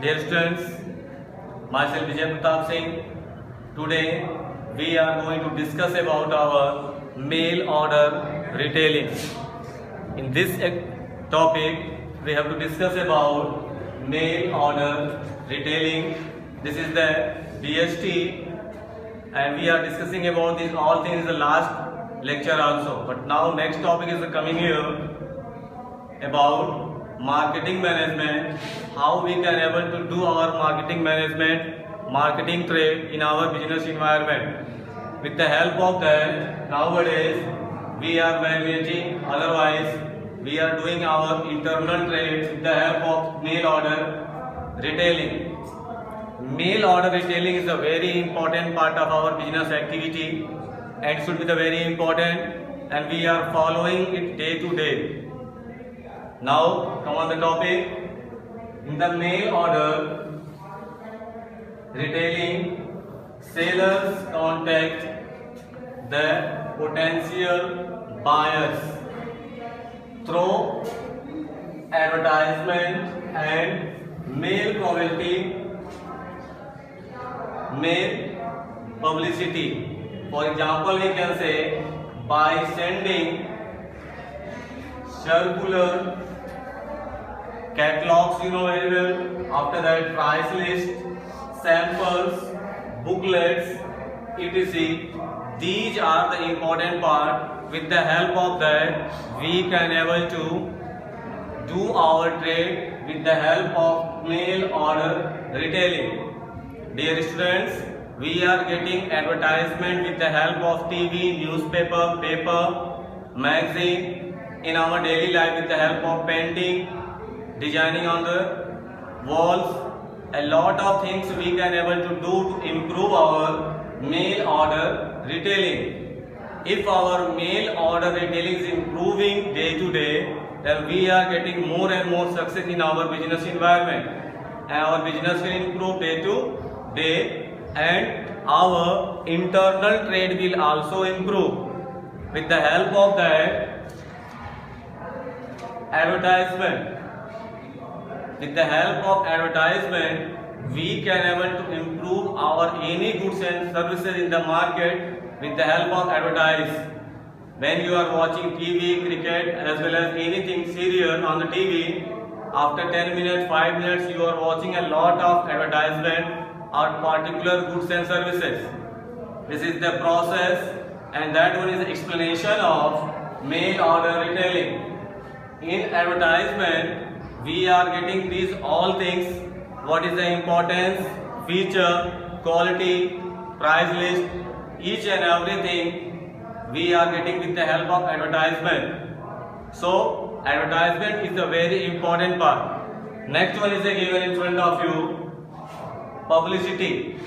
Dear students, myself Vijay Pratap Singh. Today we are going to discuss about our mail order retailing. In this topic, we have to discuss about mail order retailing. This is the DST, and we are discussing about these all things in the last lecture also. But now next topic is coming here about marketing management, how we can able to do our marketing management, marketing trade in our business environment. With the help of that, nowadays we are managing, otherwise we are doing our internal trade with the help of mail order retailing. Mail order retailing is a very important part of our business activity and should be the very important, and we are following it day to day. Now come on the topic. In the mail order retailing, sellers contact the potential buyers through advertisement and mail publicity. For example, we can say by sending circular, catalogs, you know very well, after that price list, samples, booklets, etc. These are the important part. With the help of that, we can able to do our trade with the help of mail order retailing. Dear students, we are getting advertisement with the help of TV, newspaper, paper, magazine, in our daily life with the help of painting, designing on the walls. A lot of things we can able to do to improve our mail order retailing. If our mail order retailing is improving day to day, then we are getting more and more success in our business environment, and our business will improve day to day, and our internal trade will also improve. With the help of that advertisement, we can able to improve our any goods and services in the market with the help of advertise. When you are watching TV, cricket, as well as anything serial on the TV, after 10 minutes, 5 minutes, you are watching a lot of advertisement or particular goods and services. This is the process, and that one is the explanation of mail order retailing. In advertisement, we are getting these all things. What is the importance, feature, quality, price list, each and everything we are getting with the help of advertisement. So advertisement is a very important part. Next one is given in front of you, publicity.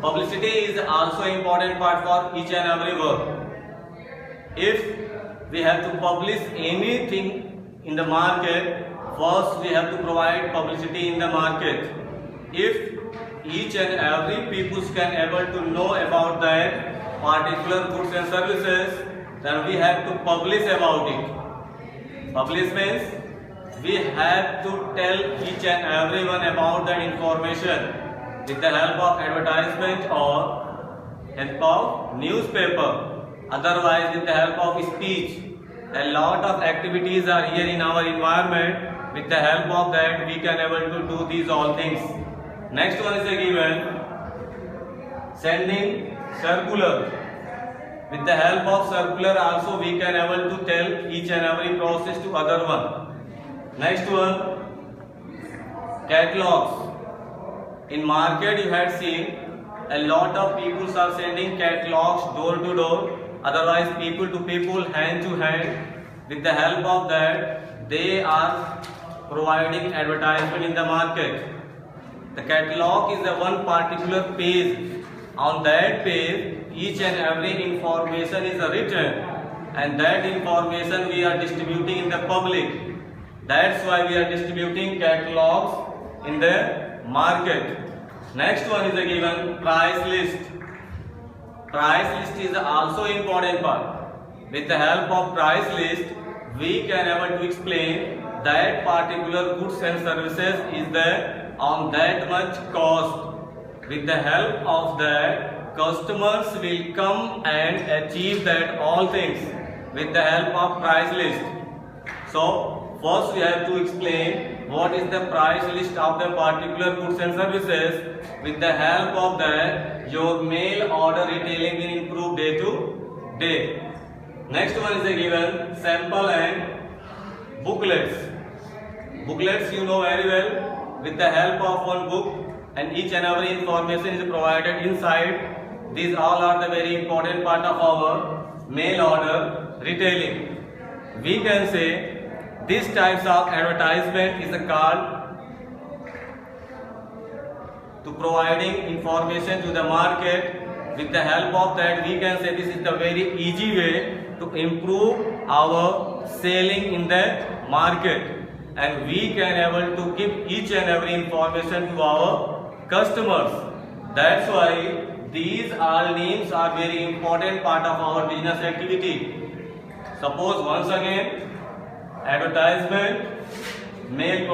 Publicity is also important part for each and every work. If we have to publish anything in the market, first we have to provide publicity in the market. If each and every people can able to know about that particular goods and services, then we have to publish about it. Publish means we have to tell each and everyone about that information with the help of advertisement or help of newspaper, otherwise with the help of speech. A lot of activities are here in our environment. With the help of that, we can able to do these all things. Next one is given, sending circular. With the help of circular also we can able to tell each and every process to other one. Next one, catalogs. In market you had seen a lot of people are sending catalogs door to door, otherwise people to people, hand to hand. With the help of that, they are providing advertisement in the market. The catalog is a one particular page. On that page, each and every information is written, and that information we are distributing in the public. That's why we are distributing catalogs in the market. Next one is given, price list. Price list is also important part. With the help of price list, we can able to explain that particular goods and services is there on that much cost. With the help of that, customers will come and achieve that all things with the help of price list. So first we have to explain what is the price list of the particular goods and services. With the help of that, your mail order retailing will improve day to day. Next one is a given sample and booklets. Booklets you know very well. With the help of one book and each and every information is provided inside. These all are the very important part of our mail order retailing. We can say this types of advertisement is called to providing information to the market. With the help of that, we can say this is the very easy way to improve our selling in the market, and we can able to give each and every information to our customers. That's why these all names are very important part of our business activity. Suppose once again, advertisement, mail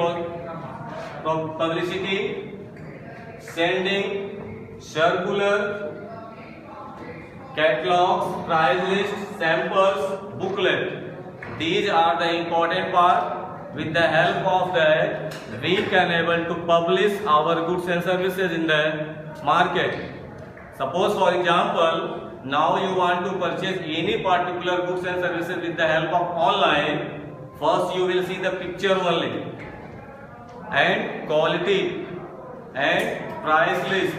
publicity, sending, circular, catalogs, price list, samples, booklet. These are the important part. With the help of that, we can able to publish our goods and services in the market. Suppose for example, now you want to purchase any particular goods and services with the help of online. First you will see the picture only and quality and price list.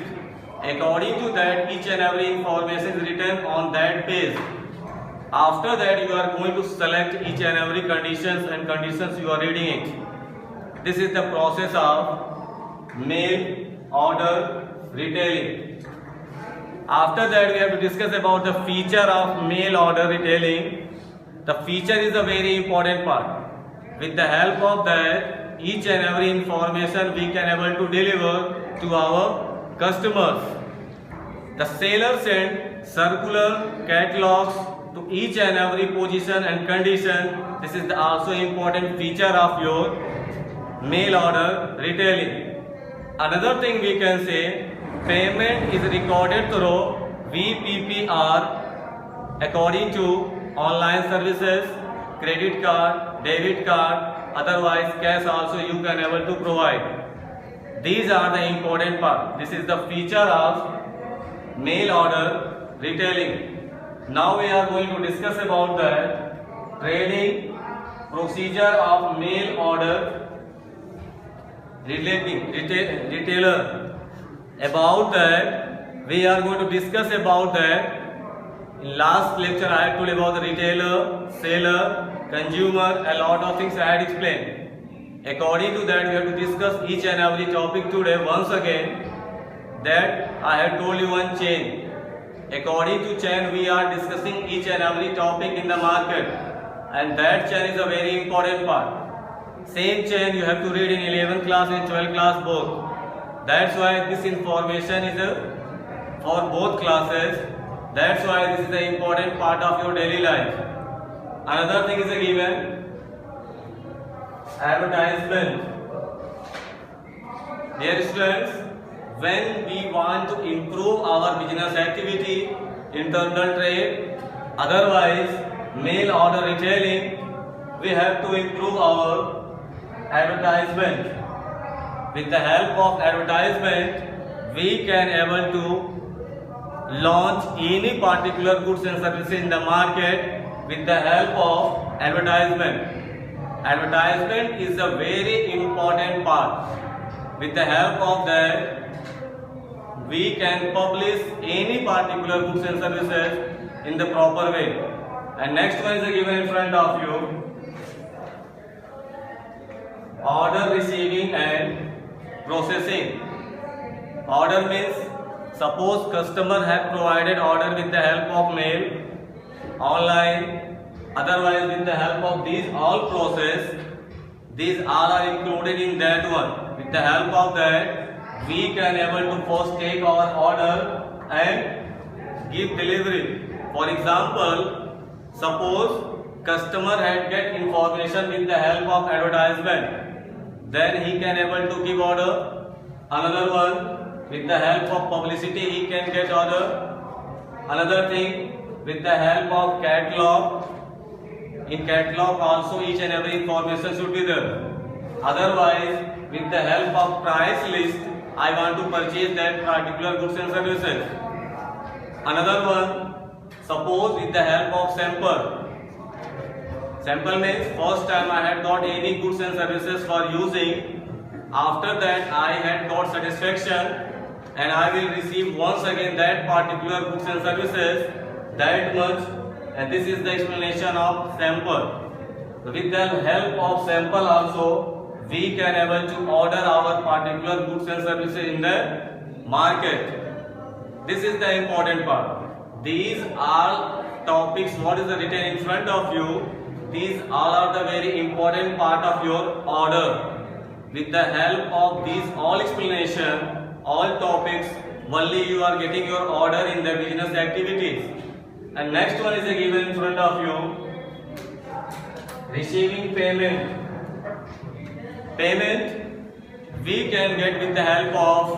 According to that, each and every information is written on that page. After that, you are going to select each and every conditions you are reading it. This is the process of mail order retailing. After that, we have to discuss about the feature of mail order retailing. The feature is a very important part. With the help of that, each and every information we can able to deliver to our customers. The seller send circular catalogs to each and every position and condition. This is the also important feature of your mail order retailing. Another thing we can say, payment is recorded through VPPR according to online services, credit card, debit card, otherwise cash also you can able to provide. These are the important part. This is the feature of mail order retailing. Now we are going to discuss about the trading procedure of mail order retailer. About that, we are going to discuss about that. In last lecture, I had told about the retailer, seller, consumer, a lot of things I had explained. According to that, we have to discuss each and every topic today. Once again, that I had told you one chain. According to chain, we are discussing each and every topic in the market, and that chain is a very important part. Same chain you have to read in 11th class and 12th class both. That's why this information is for both classes. That's why this is the important part of your daily life. Another thing is a given advertisement. Dear students, when we want to improve our business activity, internal trade, otherwise mail order retailing, we have to improve our advertisement. With the help of advertisement, we can able to launch any particular goods and services in the market with the help of advertisement. Advertisement is a very important part. With the help of that, we can publish any particular goods and services in the proper way. And next one is given in front of you. Order receiving and processing. Order means, suppose customer have provided order with the help of mail, online, otherwise with the help of these all process. These all are included in that one. With the help of that, we can able to first take our order and give delivery. For example, suppose customer had get information with the help of advertisement, then he can able to give order. Another one, with the help of publicity he can get order. Another thing, with the help of catalog. In catalog also each and every information should be there. Otherwise, with the help of price list, I want to purchase that particular goods and services. Another one, suppose with the help of sample. Sample means first time I had got any goods and services for using. After that I had got satisfaction and I will receive once again that particular goods and services that much, and this is the explanation of sample. With the help of sample also we can able to order our particular goods and services in the market. This is the important part. These are topics what is written in front of you. These all are the very important part of your order. With the help of these all explanation, all topics, only you are getting your order in the business activities. And next one is given in front of you. Receiving payment. Payment we can get with the help of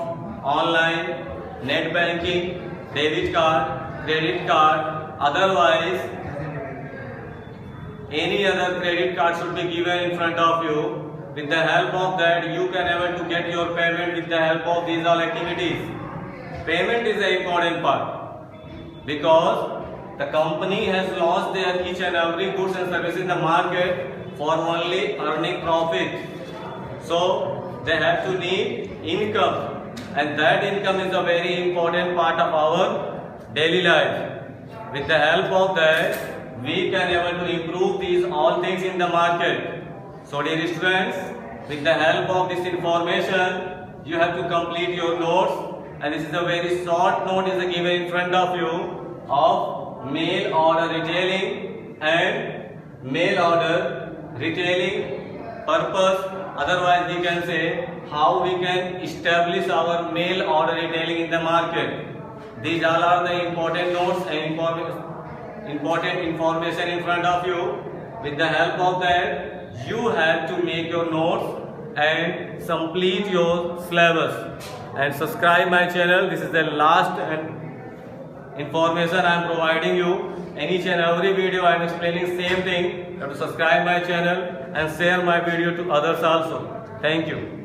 online, net banking, debit card, credit card. Otherwise, any other credit card should be given in front of you. With the help of that, you can able to get your payment with the help of these all activities. Payment is the important part because the company has launched their each and every goods and services in the market for only earning profit. So they have to need income, and that income is a very important part of our daily life. With the help of that, we can able to improve these all things in the market. So dear students, with the help of this information, you have to complete your notes, and this is a very short note is given in front of you of mail order retailing and mail order retailing purpose. Otherwise we can say how we can establish our mail order retailing in the market. These all are the important notes and important information in front of you. With the help of that, you have to make your notes and complete your syllabus. And subscribe my channel. This is the last information I am providing you. In each and every video I am explaining same thing. You have to subscribe my channel and share my video to others also. Thank you.